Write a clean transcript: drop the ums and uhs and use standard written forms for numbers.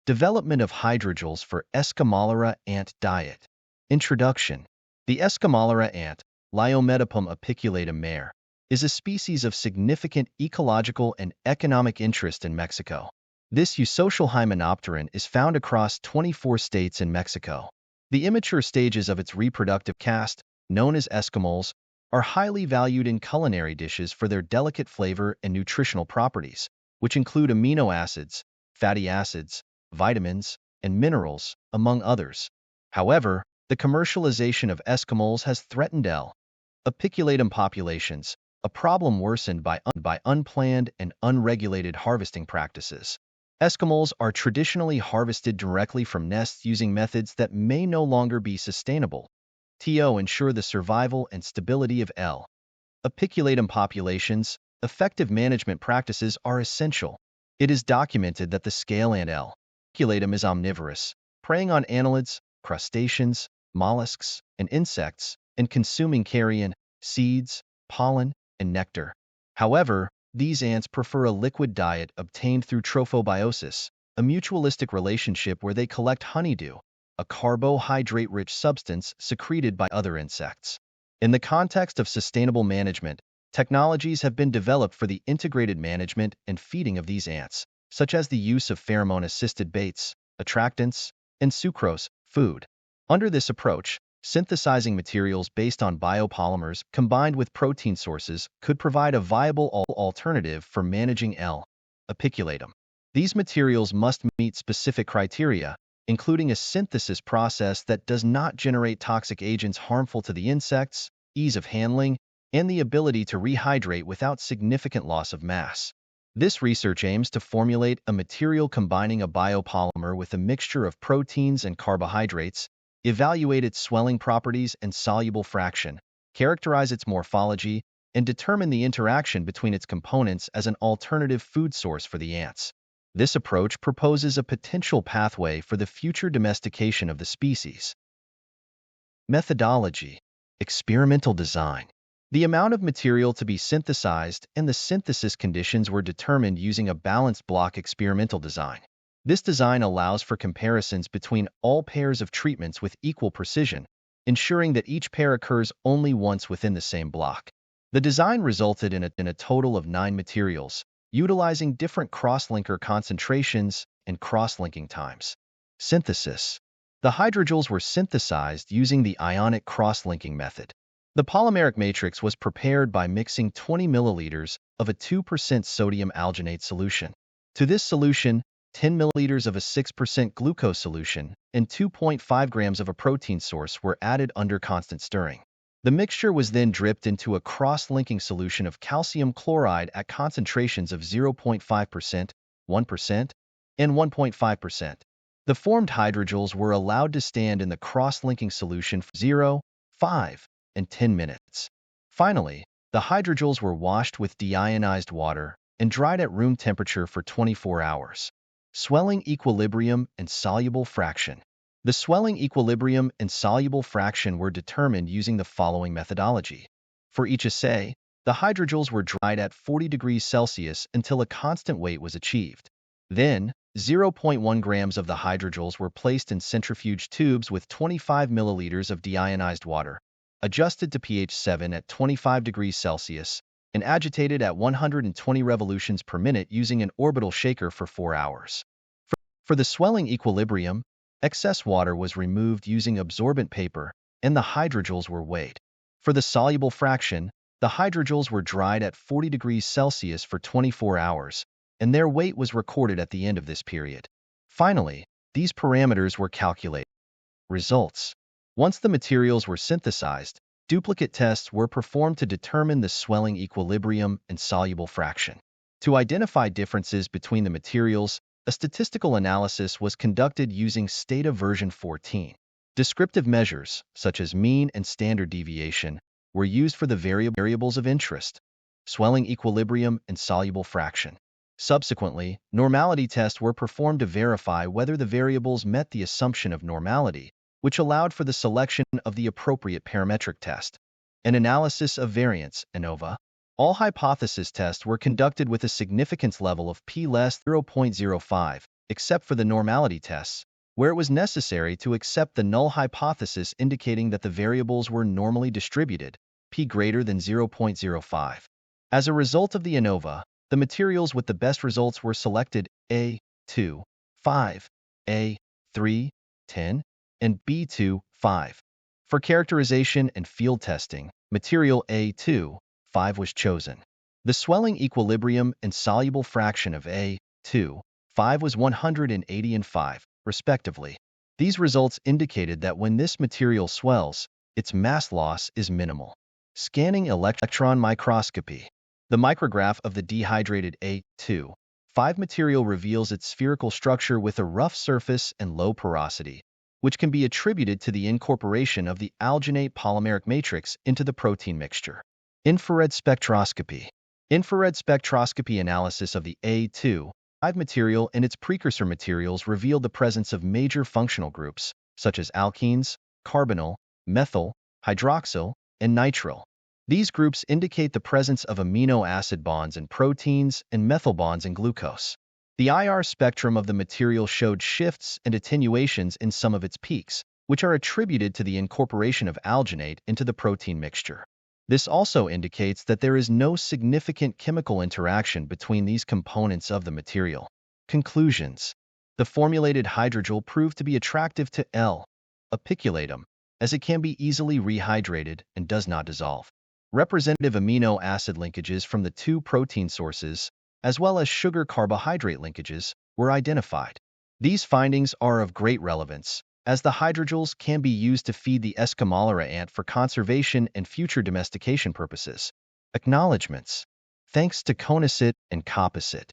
Development of hydrogels for ESCAMOLERA ant diet. Introduction. The ESCAMOLERA ant, Lyometopum apiculatum mer, is a species of significant ecological and economic interest in Mexico. This eusocial hymenopteran is found across 24 states in Mexico. The immature stages of its reproductive caste, known as escamoles, are highly valued in culinary dishes for their delicate flavor and nutritional properties, which include amino acids, fatty acids, vitamins, and minerals, among others. However, the commercialization of escamoles has threatened L. apiculatum populations, a problem worsened by unplanned and unregulated harvesting practices. Escamoles are traditionally harvested directly from nests using methods that may no longer be sustainable. To ensure the survival and stability of L. apiculatum populations, effective management practices are essential. It is documented that the scale ant L. apiculatum is omnivorous, preying on annelids, crustaceans, mollusks, and insects, and consuming carrion, seeds, pollen, and nectar. However, these ants prefer a liquid diet obtained through trophobiosis, a mutualistic relationship where they collect honeydew, a carbohydrate-rich substance secreted by other insects. In the context of sustainable management, technologies have been developed for the integrated management and feeding of these ants, such as the use of pheromone-assisted baits, attractants, and sucrose, food. Under this approach, synthesizing materials based on biopolymers combined with protein sources could provide a viable alternative for managing L. apiculatum. These materials must meet specific criteria, including a synthesis process that does not generate toxic agents harmful to the insects, ease of handling, and the ability to rehydrate without significant loss of mass. This research aims to formulate a material combining a biopolymer with a mixture of proteins and carbohydrates, evaluate its swelling properties and soluble fraction, characterize its morphology, and determine the interaction between its components as an alternative food source for the ants. This approach proposes a potential pathway for the future domestication of the species. Methodology. Experimental design. The amount of material to be synthesized and the synthesis conditions were determined using a balanced block experimental design. This design allows for comparisons between all pairs of treatments with equal precision, ensuring that each pair occurs only once within the same block. The design resulted in a total of 9 materials, utilizing different cross-linker concentrations and cross-linking times. Synthesis. The hydrogels were synthesized using the ionic cross-linking method. The polymeric matrix was prepared by mixing 20 milliliters of a 2% sodium alginate solution. To this solution, 10 milliliters of a 6% glucose solution and 2.5 grams of a protein source were added under constant stirring. The mixture was then dripped into a cross-linking solution of calcium chloride at concentrations of 0.5%, 1%, and 1.5%. The formed hydrogels were allowed to stand in the cross-linking solution for 0, 5, and 10 minutes. Finally, the hydrogels were washed with deionized water and dried at room temperature for 24 hours. Swelling equilibrium and soluble fraction. The swelling equilibrium and soluble fraction were determined using the following methodology. For each assay, the hydrogels were dried at 40 degrees Celsius until a constant weight was achieved. Then, 0.1 grams of the hydrogels were placed in centrifuge tubes with 25 milliliters of deionized water, adjusted to pH 7 at 25 degrees Celsius, and agitated at 120 revolutions per minute using an orbital shaker for 4 hours. For the swelling equilibrium, excess water was removed using absorbent paper, and the hydrogels were weighed. For the soluble fraction, the hydrogels were dried at 40 degrees Celsius for 24 hours, and their weight was recorded at the end of this period. Finally, these parameters were calculated. Results. Once the materials were synthesized, duplicate tests were performed to determine the swelling equilibrium and soluble fraction. To identify differences between the materials, a statistical analysis was conducted using Stata version 14. Descriptive measures, such as mean and standard deviation, were used for the variables of interest, swelling equilibrium and soluble fraction. Subsequently, normality tests were performed to verify whether the variables met the assumption of normality, which allowed for the selection of the appropriate parametric test. An analysis of variance, ANOVA. All hypothesis tests were conducted with a significance level of p less 0.05, except for the normality tests, where it was necessary to accept the null hypothesis indicating that the variables were normally distributed, p greater than 0.05. As a result of the ANOVA, the materials with the best results were selected A2, 5, A3, 10, and B2, 5. For characterization and field testing, material A2, 5 was chosen. The swelling equilibrium and soluble fraction of A2, 5 was 180 and 5, respectively. These results indicated that when this material swells, its mass loss is minimal. Scanning electron microscopy. The micrograph of the dehydrated A2, 5 material reveals its spherical structure with a rough surface and low porosity, which can be attributed to the incorporation of the alginate polymeric matrix into the protein mixture. Infrared spectroscopy. Infrared spectroscopy analysis of the A2, 5 material and its precursor materials revealed the presence of major functional groups, such as alkenes, carbonyl, methyl, hydroxyl, and nitrile. These groups indicate the presence of amino acid bonds in proteins and methyl bonds in glucose. The IR spectrum of the material showed shifts and attenuations in some of its peaks, which are attributed to the incorporation of alginate into the protein mixture. This also indicates that there is no significant chemical interaction between these components of the material. Conclusions. The formulated hydrogel proved to be attractive to L. apiculatum, as it can be easily rehydrated and does not dissolve. Representative amino acid linkages from the two protein sources, as well as sugar-carbohydrate linkages, were identified. These findings are of great relevance, as the hydrogels can be used to feed the ESCAMOLERA ant for conservation and future domestication purposes. Acknowledgements. Thanks to CONACYT and COPACYT.